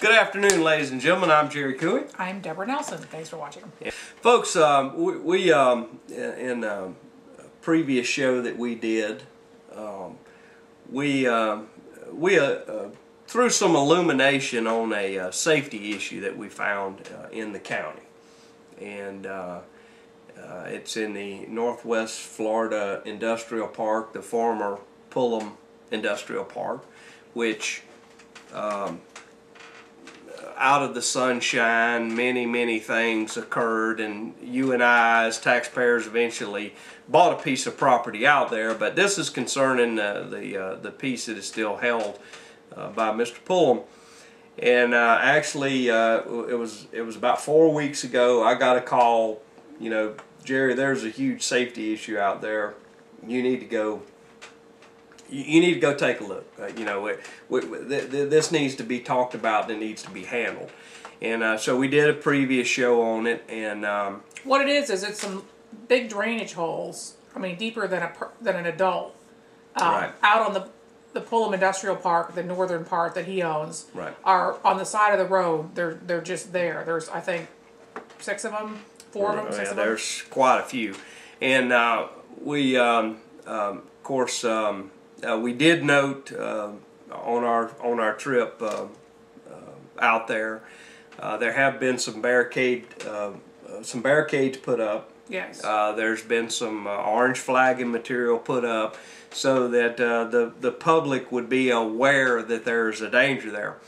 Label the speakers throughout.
Speaker 1: Good afternoon, ladies and gentlemen. I'm Jerry Cooey.
Speaker 2: I'm Deborah Nelson. Thanks for watching.
Speaker 1: Yeah. Folks, we in a previous show that we did, we threw some illumination on a safety issue that we found in the county, and it's in the Northwest Florida Industrial Park, the former Pullum Industrial Park, which out of the sunshine, many things occurred, and you and I, as taxpayers, eventually bought a piece of property out there. But this is concerning the piece that is still held by Mr. Pullum. And actually, it was about 4 weeks ago. I got a call. You know, Jerry, there's a huge safety issue out there. You need to go. You need to go take a look. This needs to be talked about and it needs to be handled. And so we did a previous show on it. And
Speaker 2: what it is it's some big drainage holes. I mean, deeper than an adult.
Speaker 1: Right.
Speaker 2: Out on the Pullum Industrial Park, the northern part that he owns,
Speaker 1: right,
Speaker 2: are on the side of the road. They're just there. There's, I think, 6 of them, 4 of them, 6 of them.
Speaker 1: There's quite a few. And we, of course. We did note on our trip out there, there have been some barricades put up.
Speaker 2: Yes.
Speaker 1: There's been some orange flagging material put up so that the public would be aware that there's a danger there.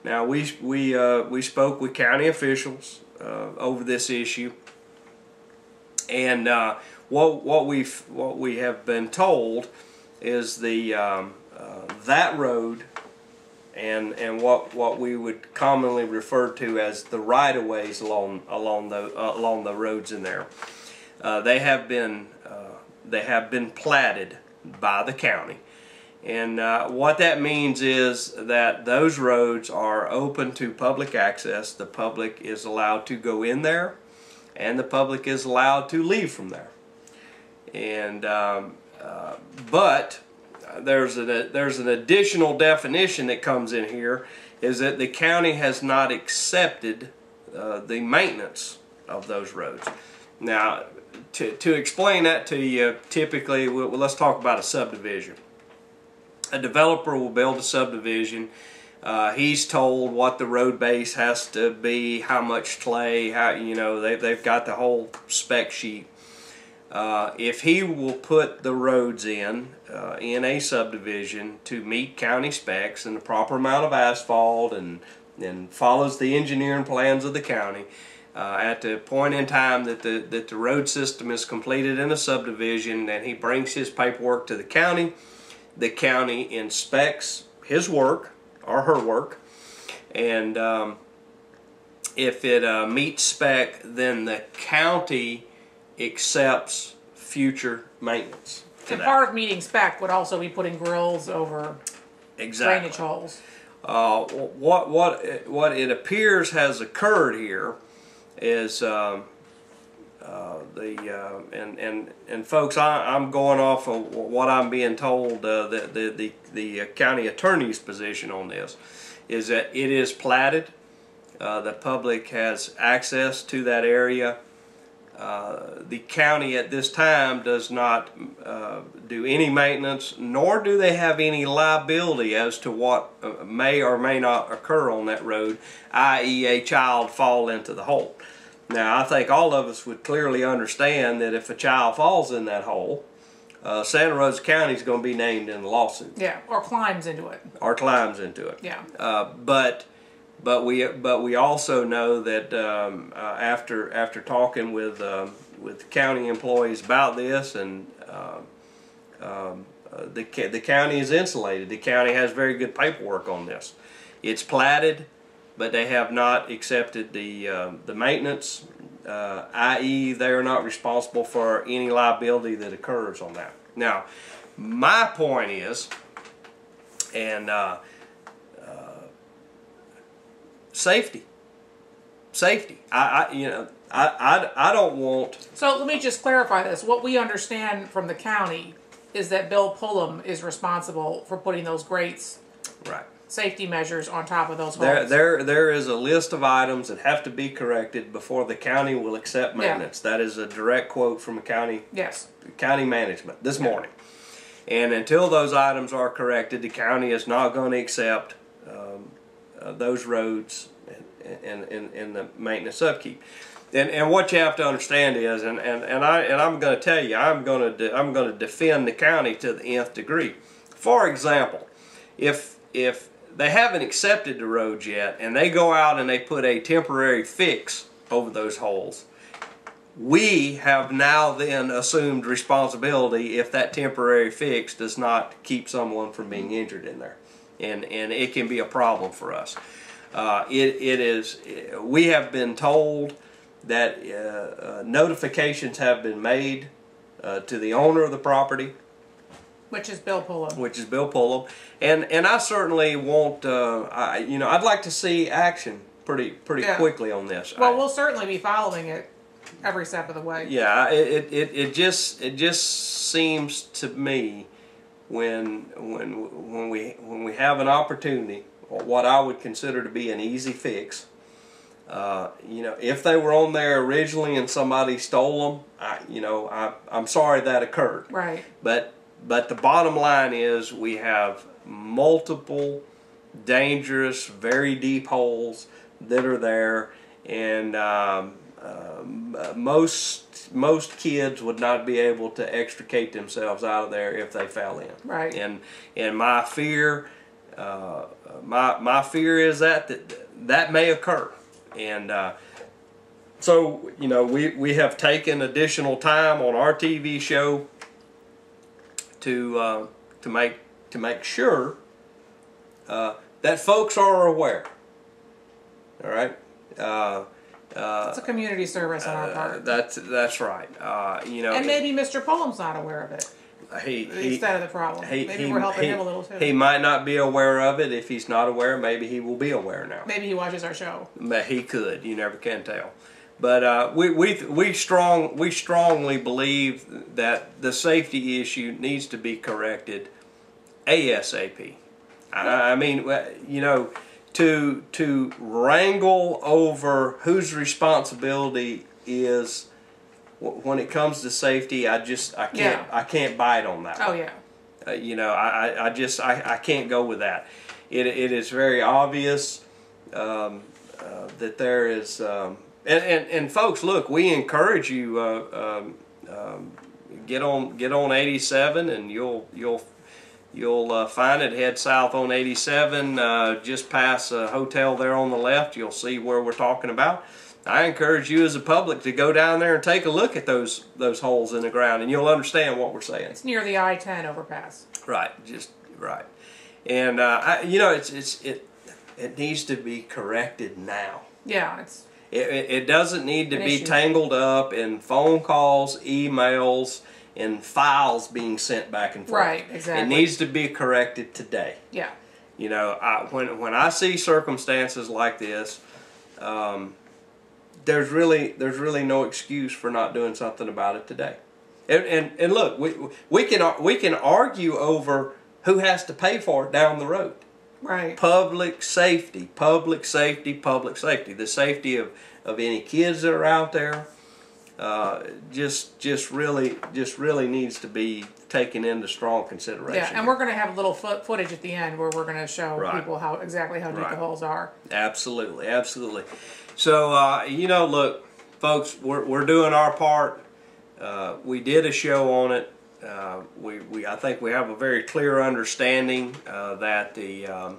Speaker 1: Now we spoke with county officials over this issue, and what we have been told is that road and what we would commonly refer to as the right-of-ways along the roads in there. They have been platted by the county, and what that means is that those roads are open to public access. The public is allowed to go in there, and the public is allowed to leave from there. And but there's an additional definition that comes in here, is that the county has not accepted the maintenance of those roads. Now, to explain that to you, typically, let's talk about a subdivision. A developer will build a subdivision. He's told what the road base has to be, how much clay, they've got the whole spec sheet. If he will put the roads in a subdivision to meet county specs and the proper amount of asphalt and follows the engineering plans of the county, at the point in time that the road system is completed in a subdivision, and he brings his paperwork to the county inspects his work or her work, and if it meets spec, then the county accepts future maintenance.
Speaker 2: And part of meeting spec would also be putting grills over drainage holes.
Speaker 1: What it appears has occurred here is and folks, I'm going off of what I'm being told. The county attorney's position on this is that it is platted. The public has access to that area. The county at this time does not do any maintenance, nor do they have any liability as to what may or may not occur on that road, i.e. a child fall into the hole. Now, I think all of us would clearly understand that if a child falls in that hole, Santa Rosa County is going to be named in the lawsuit.
Speaker 2: Yeah, or climbs into it.
Speaker 1: Or climbs into it.
Speaker 2: Yeah.
Speaker 1: But we also know that after talking with county employees about this, and the county is insulated. The county has very good paperwork on this. It's platted, but they have not accepted the maintenance, i.e. they are not responsible for any liability that occurs on that. Now, my point is, and safety. I don't want.
Speaker 2: So let me just clarify this. What we understand from the county is that Bill Pullum is responsible for putting those grates
Speaker 1: right
Speaker 2: safety measures on top of those holes.
Speaker 1: There is a list of items that have to be corrected before the county will accept maintenance. That is a direct quote from a county management this morning. And until those items are corrected, the county is not going to accept those roads in the maintenance upkeep. And what you have to understand is, and I'm going to tell you, I'm going to defend the county to the nth degree. For example, if they haven't accepted the roads yet, and they go out and they put a temporary fix over those holes, we have now then assumed responsibility if that temporary fix does not keep someone from being injured in there, and it can be a problem for us. We have been told that notifications have been made to the owner of the property,
Speaker 2: which is Bill
Speaker 1: Pullum. And I certainly want, I'd like to see action pretty quickly on this.
Speaker 2: Well, we'll certainly be following it every step of the way.
Speaker 1: Yeah, it just seems to me when we have an opportunity, or what I would consider to be an easy fix. If they were on there originally and somebody stole them, I'm sorry that occurred.
Speaker 2: Right.
Speaker 1: But the bottom line is we have multiple dangerous, very deep holes that are there, and most kids would not be able to extricate themselves out of there if they fell in.
Speaker 2: Right.
Speaker 1: And my fear is that may occur. And so we have taken additional time on our TV show to make sure that folks are aware. All right.
Speaker 2: It's a community service on our part.
Speaker 1: That's right.
Speaker 2: And maybe Mr. Pullum's not aware of it. He's that of the problem. Maybe we're helping him a little too.
Speaker 1: He might not be aware of it. If he's not aware, maybe he will be aware now.
Speaker 2: Maybe he watches our show.
Speaker 1: He could. You never can tell. But we strongly believe that the safety issue needs to be corrected ASAP. I mean, to wrangle over whose responsibility is when it comes to safety, I can't bite on that.
Speaker 2: Oh yeah.
Speaker 1: I can't go with that. It is very obvious that there is. And folks, look, we encourage you get on 87, and you'll find it. Head south on 87, just past a hotel there on the left. You'll see where we're talking about. I encourage you as a public to go down there and take a look at those holes in the ground, and you'll understand what we're saying.
Speaker 2: It's near the I-10 overpass.
Speaker 1: Right, just right. And it needs to be corrected now.
Speaker 2: Yeah,
Speaker 1: it doesn't need to be tangled up in phone calls, emails, and files being sent back and forth.
Speaker 2: Right, exactly.
Speaker 1: It needs to be corrected today.
Speaker 2: Yeah.
Speaker 1: When I see circumstances like this, there's really no excuse for not doing something about it today. And look, we can argue over who has to pay for it down the road.
Speaker 2: Right.
Speaker 1: Public safety, public safety, public safety. The safety of any kids that are out there just really needs to be taken into strong consideration.
Speaker 2: Yeah, and we're going to have a little footage at the end where we're going to show people exactly how deep the holes are. Absolutely,
Speaker 1: absolutely. So look, folks, we're doing our part. We did a show on it. I think we have a very clear understanding that the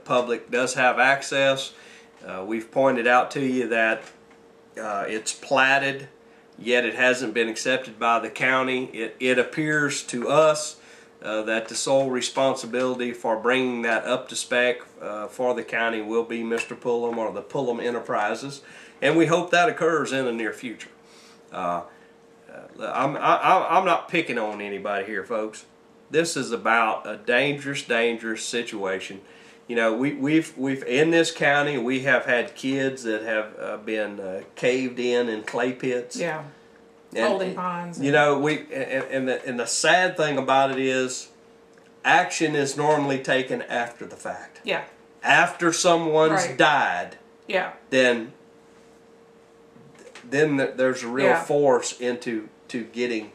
Speaker 1: public does have access. We've pointed out to you that it's platted, yet it hasn't been accepted by the county. It appears to us that the sole responsibility for bringing that up to spec for the county will be Mr. Pullum or the Pullum Enterprises, and we hope that occurs in the near future. I'm not picking on anybody here, folks. This is about a dangerous situation. We've in this county we have had kids that have been caved in clay pits.
Speaker 2: Yeah. Holding ponds.
Speaker 1: And the sad thing about it is, action is normally taken after the fact.
Speaker 2: Yeah.
Speaker 1: After someone's died, then there's a real force into getting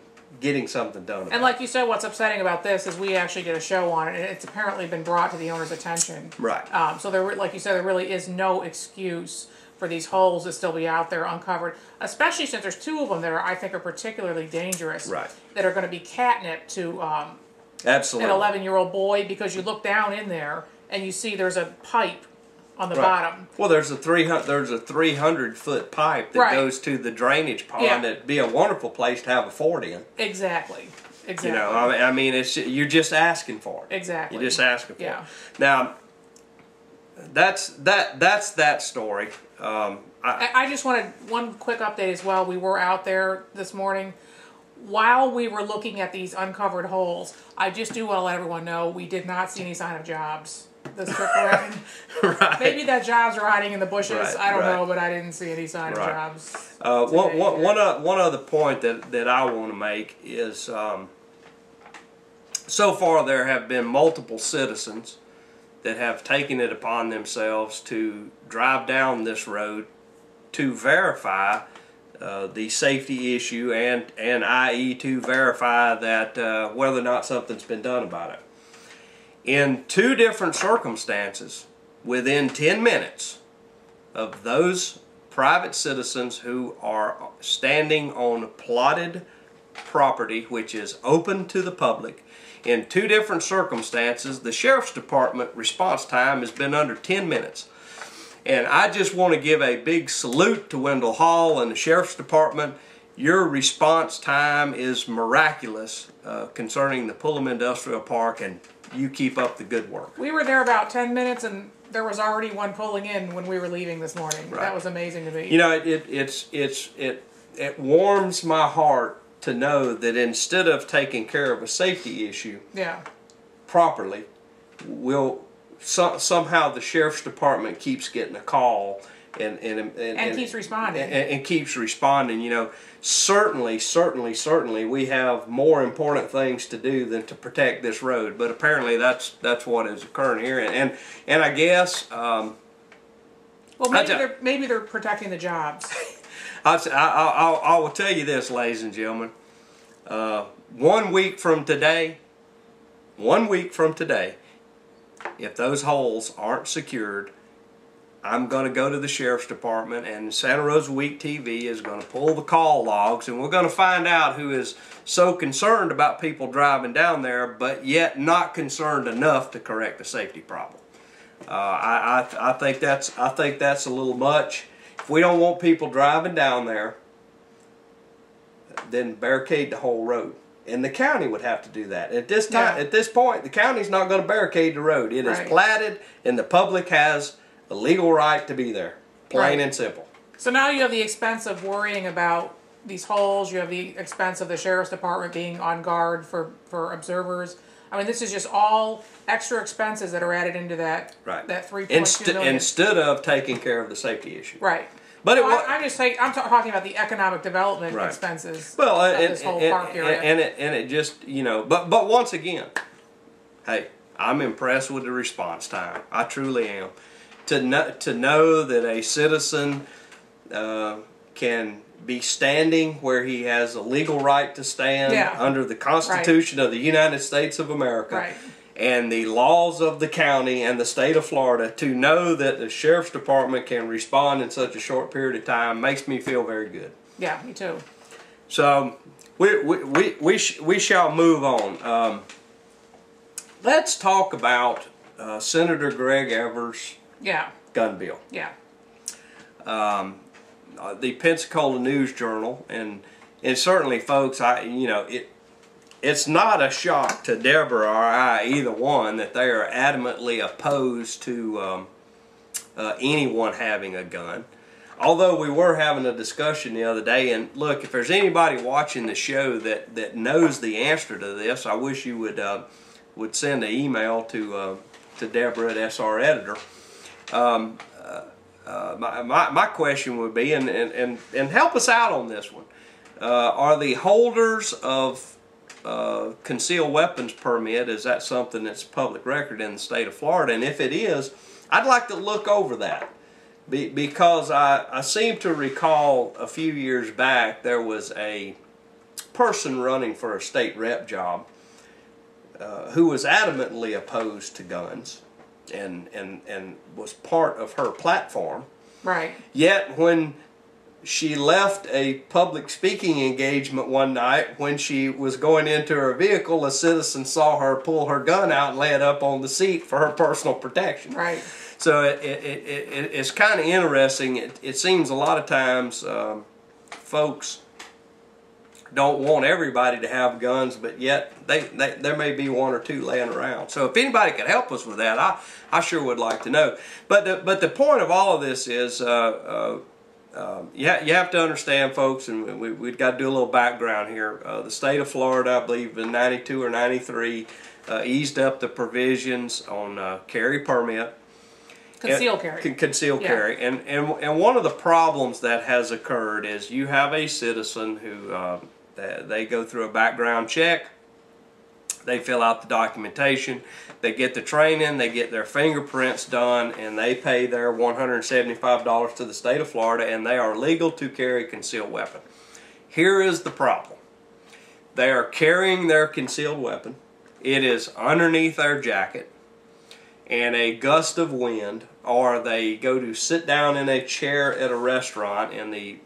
Speaker 1: something done about
Speaker 2: and like you said, what's upsetting about this is we actually did a show on it, and it's apparently been brought to the owner's attention.
Speaker 1: Right.
Speaker 2: So there, like you said, there really is no excuse for these holes to still be out there uncovered, especially since there's two of them that I think are particularly dangerous.
Speaker 1: Right.
Speaker 2: That are going to be catnip to
Speaker 1: absolutely
Speaker 2: an 11-year-old boy, because you look down in there and you see there's a pipe on the bottom.
Speaker 1: Well, there's a 300-foot pipe that goes to the drainage pond. That'd be a wonderful place to have a fort in.
Speaker 2: Exactly.
Speaker 1: You know, I mean, you're just asking for it.
Speaker 2: Exactly.
Speaker 1: You're just asking for it.
Speaker 2: Yeah.
Speaker 1: Now, that's that story.
Speaker 2: I just wanted one quick update as well. We were out there this morning. While we were looking at these uncovered holes, I just do want to let everyone know we did not see any sign of jobs this trip around.
Speaker 1: Right.
Speaker 2: Maybe that jobs are hiding in the bushes. I don't know, but I didn't see any sign of jobs.
Speaker 1: One other point that I want to make is so far there have been multiple citizens that have taken it upon themselves to drive down this road to verify the safety issue and i.e. to verify that whether or not something's been done about it. In two different circumstances, within 10 minutes of those private citizens who are standing on plotted property which is open to the public, in two different circumstances, the Sheriff's Department response time has been under 10 minutes. And I just want to give a big salute to Wendell Hall and the Sheriff's Department. Your response time is miraculous concerning the Pullum Industrial Park, and you keep up the good work.
Speaker 2: We were there about 10 minutes, and there was already one pulling in when we were leaving this morning. That was amazing to me.
Speaker 1: You know, it warms my heart to know that instead of taking care of a safety issue properly, somehow the Sheriff's Department keeps getting a call and
Speaker 2: keeps responding.
Speaker 1: And keeps responding. You know, certainly we have more important things to do than to protect this road. But apparently that's what is occurring here. And I guess
Speaker 2: well, maybe they're protecting the jobs.
Speaker 1: I will tell you this, ladies and gentlemen. 1 week from today, if those holes aren't secured, I'm going to go to the Sheriff's Department, and Santa Rosa Week TV is going to pull the call logs, and we're going to find out who is so concerned about people driving down there, but yet not concerned enough to correct a safety problem. I think that's a little much. If we don't want people driving down there, then barricade the whole road. And the county would have to do that. At this time, at this point, the county's not going to barricade the road. It is platted, and the public has a legal right to be there. Plain and simple.
Speaker 2: So now you have the expense of worrying about these holes. You have the expense of the Sheriff's Department being on guard for observers. I mean, this is just all extra expenses that are added into that that $3.2 million.
Speaker 1: Instead of taking care of the safety issue.
Speaker 2: Right.
Speaker 1: But
Speaker 2: I'm talking about the economic development expenses.
Speaker 1: Well,
Speaker 2: of this whole park area.
Speaker 1: And it just, you know, but once again, hey, I'm impressed with the response time. I truly am. To know that a citizen can be standing where he has a legal right to stand under the Constitution of the United States of America and the laws of the county and the state of Florida, to know that the Sheriff's Department can respond in such a short period of time makes me feel very good.
Speaker 2: Yeah, me too.
Speaker 1: So we shall move on. Let's talk about Senator Greg Evers' gun bill.
Speaker 2: Yeah.
Speaker 1: The Pensacola News Journal, and certainly, folks, it's not a shock to Deborah or I, either one, that they are adamantly opposed to anyone having a gun. Although we were having a discussion the other day, and look, if there's anybody watching the show that knows the answer to this, I wish you would send an email to Deborah at SR Editor. My question would be, and help us out on this one, are the holders of concealed weapons permit, is that something that's public record in the state of Florida? And if it is, I'd like to look over that. Because I seem to recall a few years back there was a person running for a state rep job who was adamantly opposed to guns and was part of her platform.
Speaker 2: Right.
Speaker 1: Yet when she left a public speaking engagement one night, when she was going into her vehicle, a citizen saw her pull her gun out and lay it up on the seat for her personal protection.
Speaker 2: Right.
Speaker 1: So it's kind of interesting. It seems a lot of times folks don't want everybody to have guns, but yet there may be one or two laying around. So if anybody could help us with that, I sure would like to know. But the point of all of this is you have to understand, folks, and we've got to do a little background here. The state of Florida, I believe in 92 or 93, eased up the provisions on carry permit.
Speaker 2: Concealed carry.
Speaker 1: Concealed carry. And one of the problems that has occurred is you have a citizen who they go through a background check, they fill out the documentation, they get the training, they get their fingerprints done, and they pay their $175 to the state of Florida, and they are legal to carry a concealed weapon. Here is the problem. They are carrying their concealed weapon. It is underneath their jacket, and a gust of wind, or they go to sit down in a chair at a restaurant, and the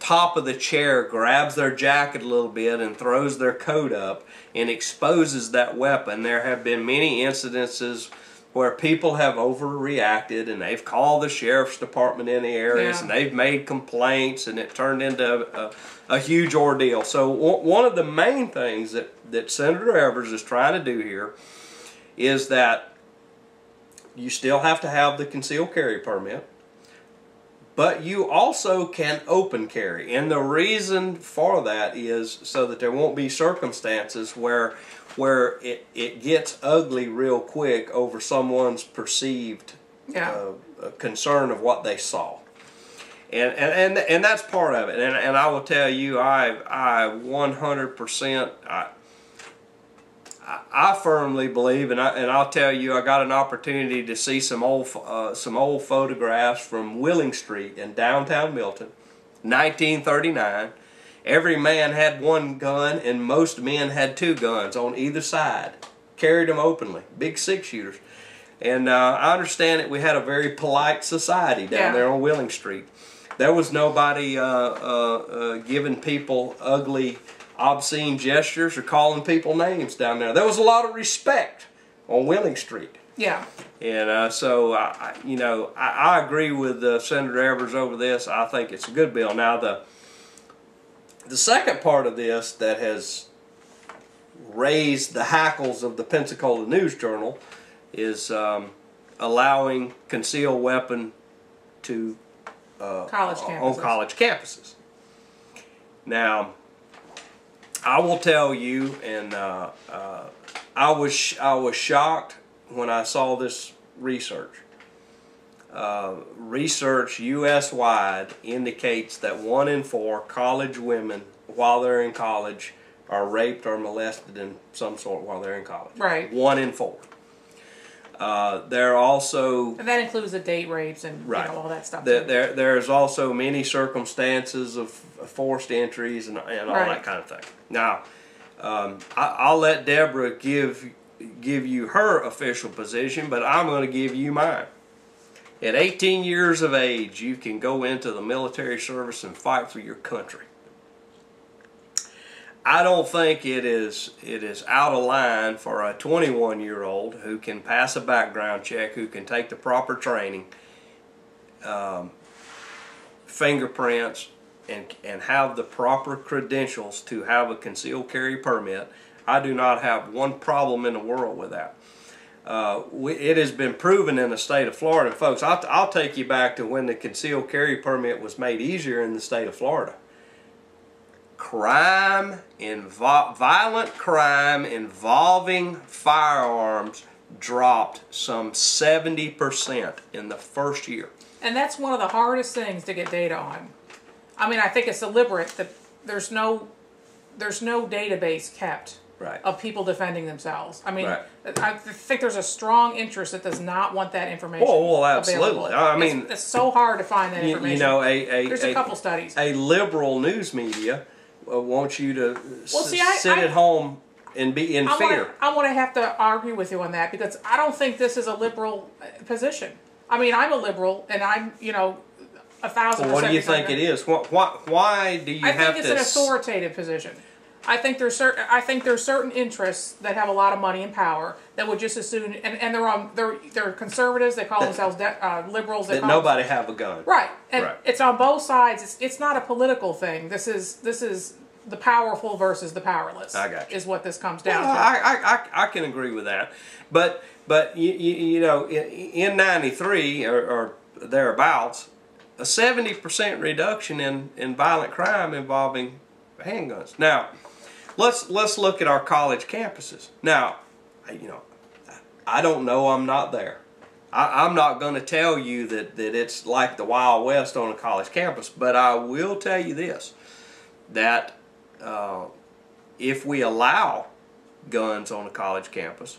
Speaker 1: top of the chair grabs their jacket a little bit and throws their coat up and exposes that weapon. There have been many incidences where people have overreacted, and they've called the sheriff's department in the areas, and they've made complaints, and it turned into a huge ordeal. So one of the main things that Senator Evers is trying to do here is that you still have to have the concealed carry permit, but you also can open carry. And the reason for that is so that there won't be circumstances where it gets ugly real quick over someone's perceived concern of what they saw. And that's part of it. And I will tell you, I 100%, I firmly believe, and I'll tell you, I got an opportunity to see some old photographs from Willing Street in downtown Milton, 1939. Every man had one gun, and most men had two guns on either side. Carried them openly, big 6-shooters. And I understand that we had a very polite society down there on Willing Street. There was nobody giving people ugly, obscene gestures or calling people names down there. There was a lot of respect on Willing Street.
Speaker 2: Yeah.
Speaker 1: And so, I agree with Senator Evers over this. I think it's a good bill. Now, the second part of this that has raised the hackles of the Pensacola News Journal is allowing concealed weapon to
Speaker 2: college campuses.
Speaker 1: On college campuses. Now, I will tell you, and I was shocked when I saw this research. Research U.S.-wide indicates that 1 in 4 college women, while they're in college, are raped or molested in some sort while they're in college.
Speaker 2: Right.
Speaker 1: 1 in 4. There are also...
Speaker 2: And that includes the date rapes and all that stuff.
Speaker 1: There's also many circumstances of forced entries and all that kind of thing. Now, I'll let Deborah give you her official position, but I'm going to give you mine. At 18 years of age, you can go into the military service and fight for your country. I don't think it is out of line for a 21-year-old who can pass a background check, who can take the proper training, fingerprints, and have the proper credentials to have a concealed carry permit. I do not have one problem in the world with that. It has been proven in the state of Florida. Folks, I'll take you back to when the concealed carry permit was made easier in the state of Florida. Violent crime involving firearms dropped some 70% in the first year.
Speaker 2: And that's one of the hardest things to get data on. I mean, I think it's deliberate that there's no there's no database kept
Speaker 1: Right.
Speaker 2: of people defending themselves. I mean,
Speaker 1: Right.
Speaker 2: I think there's a strong interest that does not want that information.
Speaker 1: Well, absolutely.
Speaker 2: Available.
Speaker 1: I mean,
Speaker 2: it's so hard to find that information.
Speaker 1: You know,
Speaker 2: there's a couple studies.
Speaker 1: A liberal news media wants you to sit
Speaker 2: I
Speaker 1: at home and be in fear.
Speaker 2: I want to have to argue with you on that because I don't think this is a liberal position. I mean, I'm a liberal, and I'm 1,000%.
Speaker 1: Well, what do you think it is? Why do you have to?
Speaker 2: I think it's an authoritative position. I think there's certain interests that have a lot of money and power that would just as soon, and they're conservatives. They call themselves liberals.
Speaker 1: That nobody have a gun.
Speaker 2: Right, and
Speaker 1: right.
Speaker 2: It's on both sides. It's not a political thing. This is the powerful versus the powerless.
Speaker 1: I got you.
Speaker 2: Is what this comes down to.
Speaker 1: I can agree with that, but you know, in '93 or thereabouts, a 70% reduction in violent crime involving handguns. Now, let's look at our college campuses. Now, you know, I don't know. I'm not there. I'm not going to tell you that it's like the Wild West on a college campus, but I will tell you this, that if we allow guns on a college campus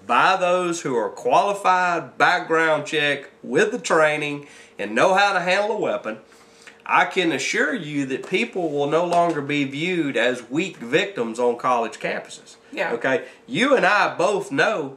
Speaker 1: by those who are qualified, background check, with the training, and know how to handle a weapon, I can assure you that people will no longer be viewed as weak victims on college campuses.
Speaker 2: Yeah.
Speaker 1: Okay? You and I both know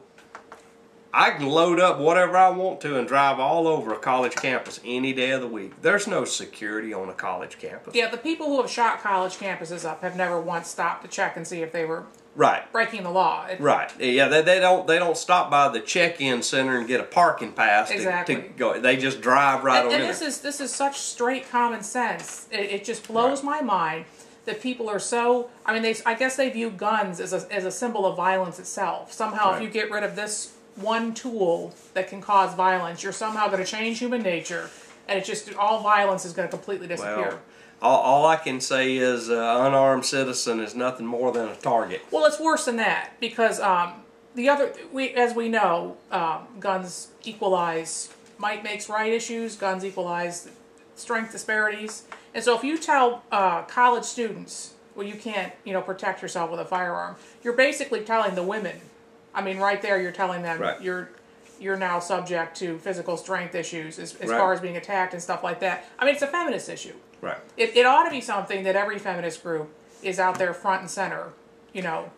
Speaker 1: I can load up whatever I want to and drive all over a college campus any day of the week. There's no security on a college campus.
Speaker 2: Yeah, the people who have shot college campuses up have never once stopped to check and see if they were
Speaker 1: right
Speaker 2: breaking the law.
Speaker 1: Right. Yeah, they don't stop by the check-in center and get a parking pass
Speaker 2: exactly.
Speaker 1: to go. They just drive right on in.
Speaker 2: And this is such straight common sense. It just blows my mind that people are so. I mean, I guess they view guns as a symbol of violence itself. Somehow, if you get rid of this one tool that can cause violence, you're somehow going to change human nature, and it just all violence is going to completely disappear.
Speaker 1: Well, all I can say is an unarmed citizen is nothing more than a target.
Speaker 2: Well, it's worse than that because as we know, guns equalize might makes right issues. Guns equalize strength disparities, and so if you tell college students, well, you can't protect yourself with a firearm, you're basically telling the women. I mean, right there, you're telling them you're now subject to physical strength issues as far as being attacked and stuff like that. I mean, it's a feminist issue.
Speaker 1: Right.
Speaker 2: It ought to be something that every feminist group is out there front and center,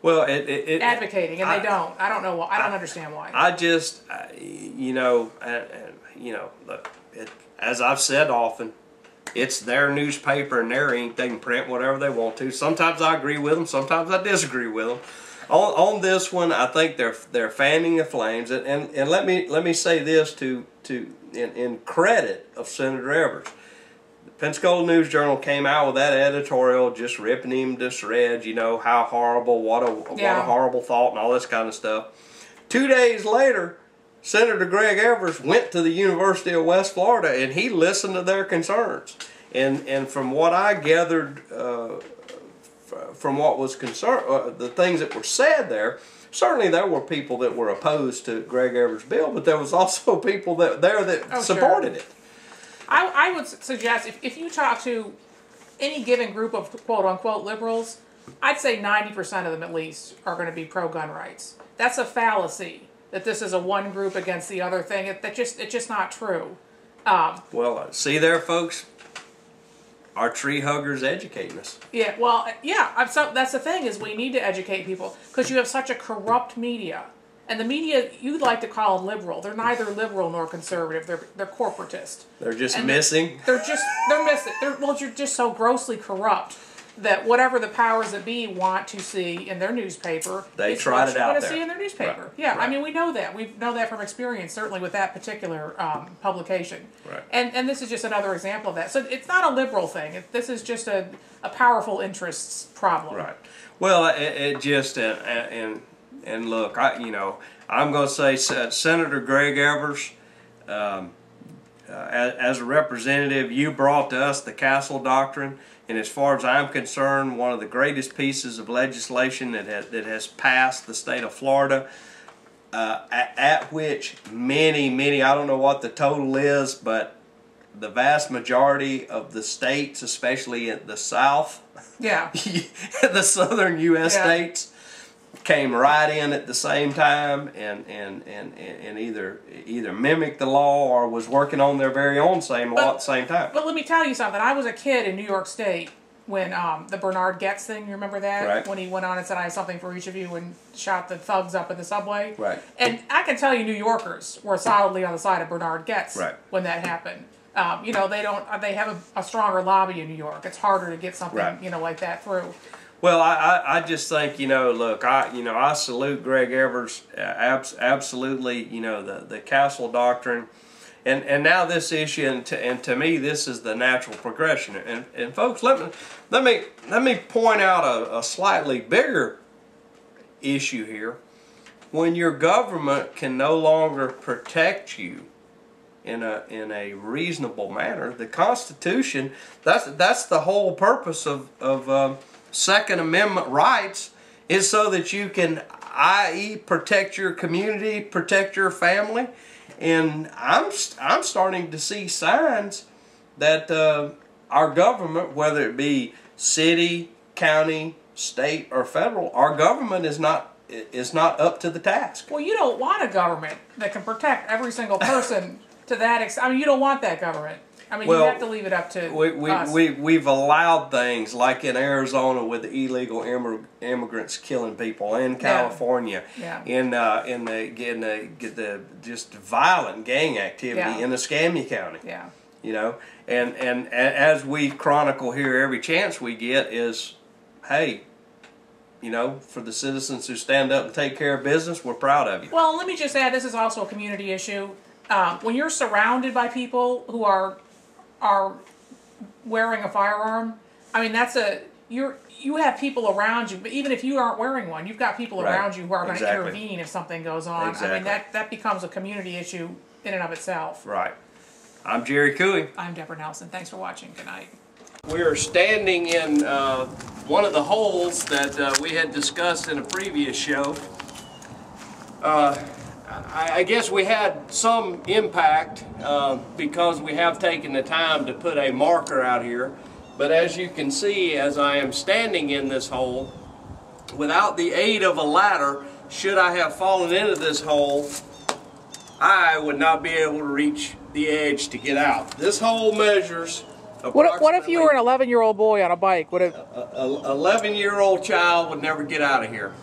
Speaker 1: well,
Speaker 2: advocating, and they don't. I don't know why. I don't understand why.
Speaker 1: I just, look, as I've said often, it's their newspaper and their ink. They can print whatever they want to. Sometimes I agree with them. Sometimes I disagree with them. On this one, I think they're fanning the flames. And let me say this in credit of Senator Evers. The Pensacola News Journal came out with that editorial just ripping him to shreds, how horrible, what a horrible thought and all this kind of stuff. 2 days later, Senator Greg Evers went to the University of West Florida and he listened to their concerns. And from what I gathered from what was concerned, the things that were said there, certainly there were people that were opposed to Greg Evers' bill, but there was also people that supported it.
Speaker 2: I would suggest if you talk to any given group of quote-unquote liberals, I'd say 90% of them at least are going to be pro-gun rights. That's a fallacy that this is a one group against the other thing. It's just not true.
Speaker 1: Well, see there, folks? Our tree huggers educating us.
Speaker 2: Yeah, well, yeah. So that's the thing is we need to educate people because you have such a corrupt media, and the media you'd like to call them liberal. They're neither liberal nor conservative. They're corporatist.
Speaker 1: They're just missing.
Speaker 2: They're missing. You're just so grossly corrupt that whatever the powers that be want to see in their newspaper,
Speaker 1: they tried it out there.
Speaker 2: Want to see in their newspaper. Right. Yeah,
Speaker 1: right.
Speaker 2: I mean we know that. We know that from experience, certainly with that particular publication.
Speaker 1: Right.
Speaker 2: And this is just another example of that. So it's not a liberal thing. This is just a powerful interests problem.
Speaker 1: Right. Well, it just and look, I'm going to say Senator Greg Evers. As a representative, you brought to us the Castle Doctrine, and as far as I'm concerned, one of the greatest pieces of legislation that has passed the state of Florida, at which many, I don't know what the total is, but the vast majority of the states, especially in the South,
Speaker 2: yeah,
Speaker 1: the southern U.S.
Speaker 2: Yeah.
Speaker 1: states, came right in at the same time and either mimicked the law or was working on their very own same law at the same time.
Speaker 2: But let me tell you something. I was a kid in New York State when the Bernard Goetz thing, you remember that?
Speaker 1: Right.
Speaker 2: When he went on and said, I have something for each of you, and shot the thugs up in the subway.
Speaker 1: Right.
Speaker 2: And I can tell you New Yorkers were solidly on the side of Bernard Goetz
Speaker 1: Right.
Speaker 2: when that happened. You know, they have a stronger lobby in New York. It's harder to get something,
Speaker 1: Right.
Speaker 2: you know, like that through.
Speaker 1: Well, I just think, you know, look, I salute Greg Evers, absolutely, you know, the Castle Doctrine, and now this issue, and to me, this is the natural progression. And folks, let me point out a slightly bigger issue here. When your government can no longer protect you in a reasonable manner, the Constitution, that's the whole purpose of Second Amendment rights, is so that you can, i.e., protect your community, protect your family. And I'm starting to see signs that our government, whether it be city, county, state, or federal, our government is not up to the task.
Speaker 2: Well, you don't want a government that can protect every single person to that extent. I mean, you don't want that government. I mean, you have to leave it up to us.
Speaker 1: We've allowed things like in Arizona with the illegal immigrants killing people, in California, in the just violent gang activity in Escambia County.
Speaker 2: Yeah.
Speaker 1: You know, and as we chronicle here, every chance we get is, hey, you know, for the citizens who stand up and take care of business, we're proud of you.
Speaker 2: Well, let me just add, this is also a community issue. When you're surrounded by people who are wearing a firearm, I mean, you have people around you, but even if you aren't wearing one, you've got people around you who are going to intervene if something goes on.
Speaker 1: Exactly.
Speaker 2: I mean, that becomes a community issue in and of itself.
Speaker 1: Right. I'm Jerry Cooey.
Speaker 2: I'm Deborah Nelson. Thanks for watching. Good night.
Speaker 1: We are standing in one of the holes that we had discussed in a previous show. I guess we had some impact because we have taken the time to put a marker out here. But as you can see, as I am standing in this hole, without the aid of a ladder, should I have fallen into this hole, I would not be able to reach the edge to get out. This hole measures approximately...
Speaker 2: What if you were an 11-year-old boy on a bike? Would it...
Speaker 1: An 11-year-old child would never get out of here.